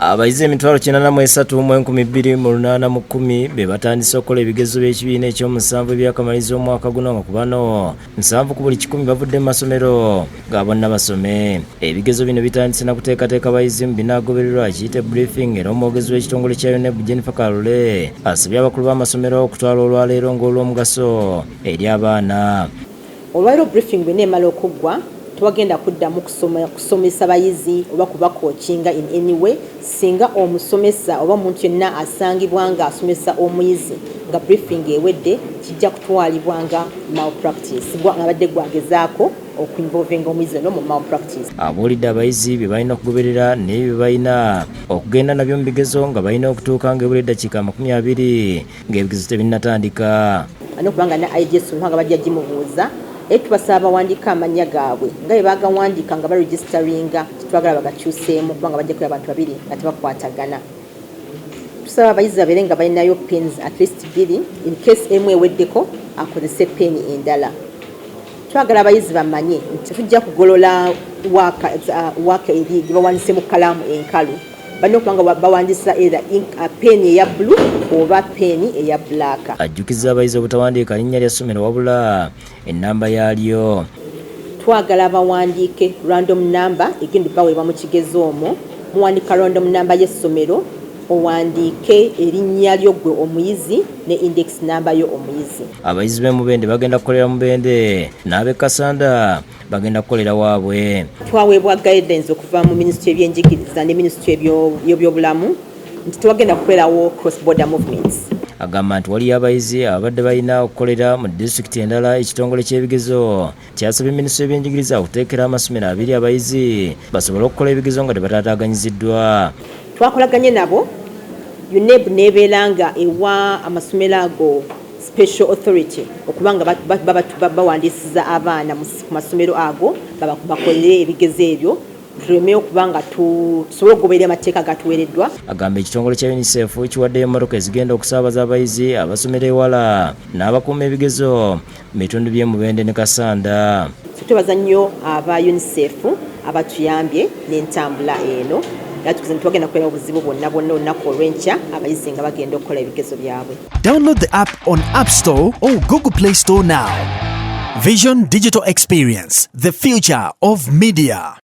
Abayizi 93,210 be batandise okukola ebigezo by'ekibiina ekyomusanvu ebyakamaliza omwaka guno nga ku bano 7 ku buli 10 bavudde mu masomero ga bonna basome. Ebigezo bino bitandise na kuteekateeka abayizi mu binaagobererwa kiyite briefing era omwogezi w'ekitongole kya UNEB Jennifer Kalule asabye abakulu b'amasomero okutwala olwaleero ng'olw'omugaso eri abaana. Olwaleero briefing bwe neemala okuggwa twagenda kuddamu kusomesa bayizi oba kubakokinga in any way singa omusomesa oba omuntu yenna asangibwa nga asomesa omuyizi nga briefing ewedde kijja kutwalibwa nga malpractice nga badde gwagezaako okuinvolvinga omuyizi no mu malpractice. Abuulidde abayizi bye balina okugoberera n'ebyo bye balina okugenda nabyo mu bigezo nga balina okutuuka ng'ebula eddakiika 20 ng'ebigezo tebinnatandika. Alina okuba nga ne IGS nga bajja gimubuuza tubasaba bawandiika amannya gaabwe nga bwe bagawandiika nga baregisteringa twagala bagakyuseemu kubanga bajja kuba abantu babiri nga tebakwatagana. Tusaba abayizi babeere nga balinayo pens at least 2 in case emu eweddeko akozese peni endala. Twagala abayizi bamanye nti tujja kugolola waaka eri gye bawandise mu kalaamu enkalu balina okuba nga bawandisa either peni eya blue oba peni eya black. Ajjukiza abayizi obutawandiika linnya lya ssomero wabula ennamba yaalyo. Twagala bawandiike random number egenda baweebwa mu kigezo omwo muwandiika random number y'essomero owandiike erinnya lyo gwe omuyizi ne index number yo omuyizi. Abayizi b'e Mubende bagenda kukolera Mubende n'ab'e Kasanda bagenda kukolera waabwe. Twaweebwa guidelines okuva mu minisitule y'ebyenjigiriza ne minisitule y'ebyobulamu nti tewagenda kubeerawo cross border movements. Agamba nti waliyo abayizi abadde balina okukolera mu disitulikiti endala ekitongole ky'ebigezo kyasabye minisitule y'ebyenjigiriza okuteekera amasomero 2 abayizi basobole okukola ebigezo nga tebataataaganyiziddwa. Twakolaganye nabo UNEB nebeera nga ewa amasomero ago special authority okuba nga bawandiisiza abaana ku masomero ago bakolere ebigezo ebyo tuleme okuba nga tusobole okugoberera amateeka gatuweereddwa. Agamba ekitongole kya UNICEF kiwaddeyo emmotoka ezigenda okusaabaza abayizi abasomero ewala n'abakuuma ebigezo mu bitundu by'e Mubende ne Kasanda. Twebaza nnyo aba UNICEF abatuyambye n'entambula eno. Twagenda kukolera obuzibu bwonna olunaku olw'enkya abayizi nga bagenda okukola ebigezo byabwe. Download the app on App Store or Google Play Store now. Vision Digital Experience, the future of media.